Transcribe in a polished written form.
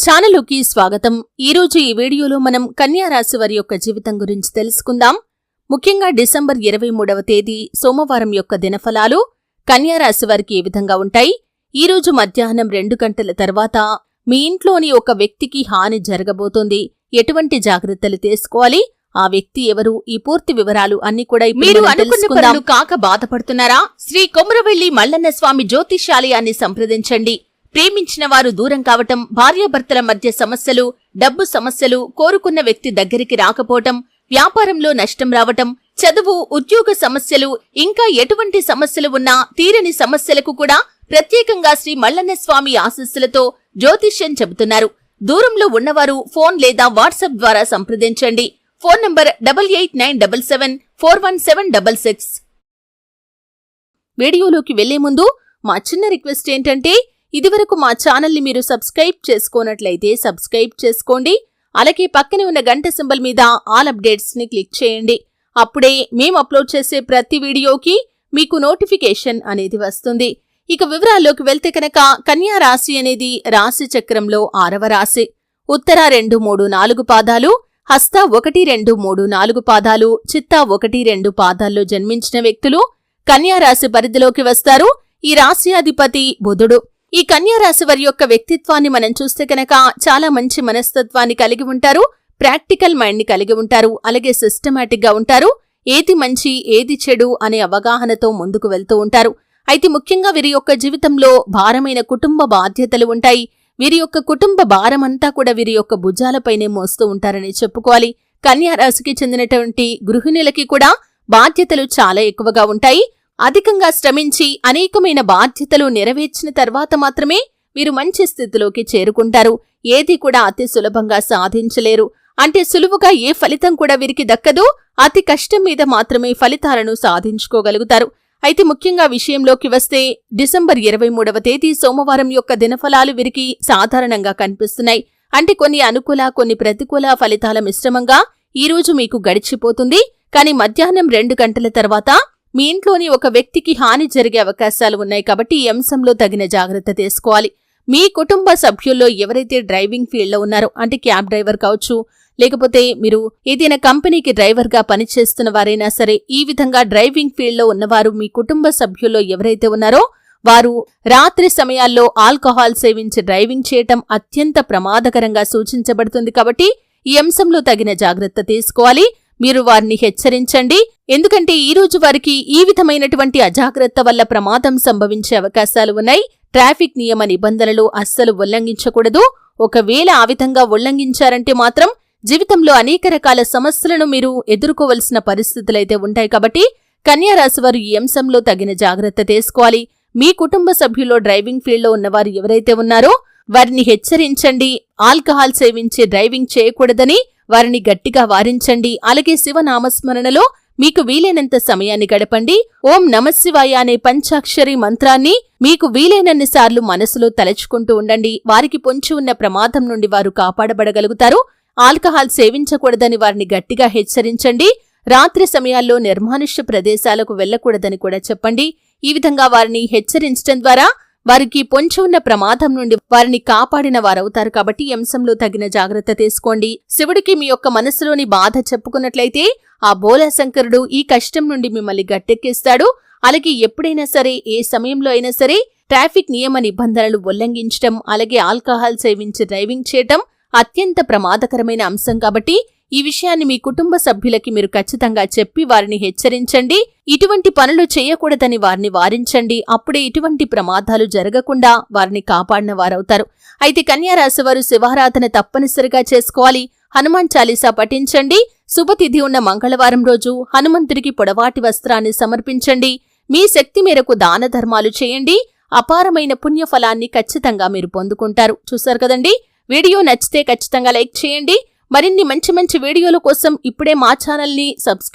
ఛానలుకి స్వాగతం. ఈరోజు ఈ వీడియోలో మనం కన్యా రాశి వారి యొక్క జీవితం గురించి తెలుసుకుందాం. ముఖ్యంగా డిసెంబర్ 23వ తేదీ సోమవారం యొక్క దినఫలాలు కన్యా రాశి వారికి ఏ విధంగా ఉంటాయి? ఈరోజు మధ్యాహ్నం 2 గంటల తర్వాత మీ ఇంట్లోని ఒక వ్యక్తికి హాని జరగబోతోంది. ఎటువంటి జాగ్రత్తలు తీసుకోవాలి? ఆ వ్యక్తి ఎవరు? ఈ పూర్తి వివరాలు అన్ని కూడా మీరు అనుకున్న పనులు కాక బాధపడుతున్నారా? శ్రీ కొమురవెల్లి మల్లన్న స్వామి జ్యోతిష్యాలయాన్ని సంప్రదించండి. ప్రేమించిన వారు దూరం కావటం, భార్యాభర్తల మధ్య సమస్యలు, డబ్బు సమస్యలు, కోరుకున్న వ్యక్తి దగ్గరికి రాకపోవటం, వ్యాపారంలో నష్టం రావటం, చదువు, ఉద్యోగ సమస్యలు, ఇంకా ఎటువంటి సమస్యలు ఉన్నా తీరని సమస్యలకు కూడా ప్రత్యేకంగా శ్రీ మల్లన్న స్వామి ఆశీస్సులతో జ్యోతిష్యం చెబుతున్నారు. దూరంలో ఉన్నవారు ఫోన్ లేదా వాట్సాప్ ద్వారా సంప్రదించండి. Phone number 8897741766. వీడియోలోకి వెళ్లే ముందు మా చిన్న రిక్వెస్ట్ ఏంటంటే, ఇదివరకు మా ఛానల్ని మీరు సబ్స్క్రైబ్ చేసుకోనట్లయితే సబ్స్క్రైబ్ చేసుకోండి. అలాగే పక్కనే ఉన్న గంట సింబల్ మీద ఆల్ అప్డేట్స్ ని క్లిక్ చేయండి. అప్పుడే మేము అప్లోడ్ చేసే ప్రతి వీడియోకి మీకు నోటిఫికేషన్ అనేది వస్తుంది. ఇక వివరాల్లోకి వెళ్తే కనుక కన్యా రాశి అనేది రాశి చక్రంలో 6వ రాశి. ఉత్తర 2, 3, 4 పాదాలు, హస్త 1, 2, 3, 4 పాదాలు, చిత్త 1, 2 పాదాల్లో జన్మించిన వ్యక్తులు కన్యా రాశి పరిధిలోకి వస్తారు. ఈ రాశి అధిపతి బుధుడు. ఈ కన్యా రాశి వారి యొక్క వ్యక్తిత్వాన్ని మనం చూస్తే కనుక చాలా మంచి మనస్తత్వాన్ని కలిగి ఉంటారు. ప్రాక్టికల్ మైండ్ ని కలిగి ఉంటారు. అలాగే సిస్టమాటిక్ గా ఉంటారు. ఏది మంచి ఏది చెడు అనే అవగాహనతో ముందుకు వెళ్తూ ఉంటారు. అయితే ముఖ్యంగా వీరి యొక్క జీవితంలో భారమైన కుటుంబ బాధ్యతలు ఉంటాయి. వీరి యొక్క కుటుంబ భారమంతా కూడా వీరి యొక్క భుజాలపైనే మోస్తూ ఉంటారని చెప్పుకోవాలి. కన్యా రాశికి చెందినటువంటి గృహిణులకి కూడా బాధ్యతలు చాలా ఎక్కువగా ఉంటాయి. అధికంగా శ్రమించి అనేకమైన బాధ్యతలు నెరవేర్చిన తర్వాత మాత్రమే వీరు మంచి స్థితిలోకి చేరుకుంటారు. ఏది కూడా అతి సులభంగా సాధించలేరు. అంటే సులువుగా ఏ ఫలితం కూడా వీరికి దక్కదు. అతి కష్టం మీద మాత్రమే ఫలితాలను సాధించుకోగలుగుతారు. అయితే ముఖ్యంగా విషయంలోకి వస్తే డిసెంబర్ 23వ తేదీ సోమవారం యొక్క దినఫలాలు వీరికి సాధారణంగా కనిపిస్తున్నాయి. అంటే కొన్ని అనుకూల కొన్ని ప్రతికూల ఫలితాల మిశ్రమంగా ఈరోజు మీకు గడిచిపోతుంది. కానీ మధ్యాహ్నం 2 గంటల తర్వాత మీ ఇంట్లోని ఒక వ్యక్తికి హాని జరిగే అవకాశాలు ఉన్నాయి. కాబట్టి ఈ అంశంలో తగిన జాగ్రత్త తీసుకోవాలి. మీ కుటుంబ సభ్యుల్లో ఎవరైతే డ్రైవింగ్ ఫీల్డ్లో ఉన్నారో, అంటే క్యాబ్ డ్రైవర్ కావచ్చు, లేకపోతే మీరు ఏదైనా కంపెనీకి డ్రైవర్గా పనిచేస్తున్న వారైనా సరే, ఈ విధంగా డ్రైవింగ్ ఫీల్డ్లో ఉన్నవారు మీ కుటుంబ సభ్యుల్లో ఎవరైతే ఉన్నారో వారు రాత్రి సమయాల్లో ఆల్కహాల్ సేవించి డ్రైవింగ్ చేయటం అత్యంత ప్రమాదకరంగా సూచించబడుతుంది. కాబట్టి ఈ అంశంలో తగిన జాగ్రత్త తీసుకోవాలి. మీరు వారిని హెచ్చరించండి. ఎందుకంటే ఈ రోజు వారికి ఈ విధమైనటువంటి అజాగ్రత్త వల్ల ప్రమాదం సంభవించే అవకాశాలు ఉన్నాయి. ట్రాఫిక్ నియమ నిబంధనలు అస్సలు ఉల్లంఘించకూడదు. ఒకవేళ ఆ విధంగా ఉల్లంఘించారంటే మాత్రం జీవితంలో అనేక రకాల సమస్యలను మీరు ఎదుర్కోవలసిన పరిస్థితులైతే ఉంటాయి. కాబట్టి కన్యా రాశి వారు ఈ అంశంలో తగిన జాగ్రత్త తీసుకోవాలి. మీ కుటుంబ సభ్యుల్లో డ్రైవింగ్ ఫీల్డ్లో ఉన్నవారు ఎవరైతే ఉన్నారో వారిని హెచ్చరించండి. ఆల్కహాల్ సేవించి డ్రైవింగ్ చేయకూడదని వారిని గట్టిగా వారించండి. అలాగే శివనామస్మరణలో మీకు వీలైనంత సమయాన్ని గడపండి. ఓం నమశివాయ అనే పంచాక్షరి మంత్రాన్ని మీకు వీలైనన్ని సార్లు మనసులో తలచుకుంటూ ఉండండి. వారికి పొంచి ఉన్న ప్రమాదం నుండి వారు కాపాడబడగలుగుతారు. ఆల్కహాల్ సేవించకూడదని వారిని గట్టిగా హెచ్చరించండి. రాత్రి సమయాల్లో నిర్మానుష్య ప్రదేశాలకు వెళ్లకూడదని కూడా చెప్పండి. ఈ విధంగా వారిని హెచ్చరించడం ద్వారా వారికి పొంచి ఉన్న ప్రమాదం నుండి వారిని కాపాడిన వారవుతారు. కాబట్టి ఈ అంశంలో తగిన జాగ్రత్త తీసుకోండి. శివుడికి మీ యొక్క మనసులోని బాధ చెప్పుకున్నట్లయితే ఆ బోలాశంకరుడు ఈ కష్టం నుండి మిమ్మల్ని గట్టెక్కిస్తాడు. అలాగే ఎప్పుడైనా సరే, ఏ సమయంలో అయినా సరే ట్రాఫిక్ నియమ నిబంధనలు ఉల్లంఘించడం, అలాగే ఆల్కహాల్ సేవించి డ్రైవింగ్ చేయటం అత్యంత ప్రమాదకరమైన అంశం. కాబట్టి ఈ విషయాన్ని మీ కుటుంబ సభ్యులకి మీరు ఖచ్చితంగా చెప్పి వారిని హెచ్చరించండి. ఇటువంటి పనులు చేయకూడదని వారిని వారించండి. అప్పుడే ఇటువంటి ప్రమాదాలు జరగకుండా వారిని కాపాడిన వారవుతారు. అయితే కన్యా రాశి వారు శివారాధన తప్పనిసరిగా చేసుకోవాలి. హనుమాన్ చాలీసా పఠించండి. శుభతిథి ఉన్న మంగళవారం రోజు హనుమంతుడికి పొడవాటి వస్త్రాన్ని సమర్పించండి. మీ శక్తి మేరకు దాన ధర్మాలు చేయండి. అపారమైన పుణ్యఫలాన్ని ఖచ్చితంగా మీరు పొందుకుంటారు. చూశారు కదండి. వీడియో నచ్చితే ఖచ్చితంగా లైక్ చేయండి. మరిన్ని మంచి మంచి వీడియోల కోసం ఇప్పుడే మా ఛానల్ని సబ్స్క్రైబ్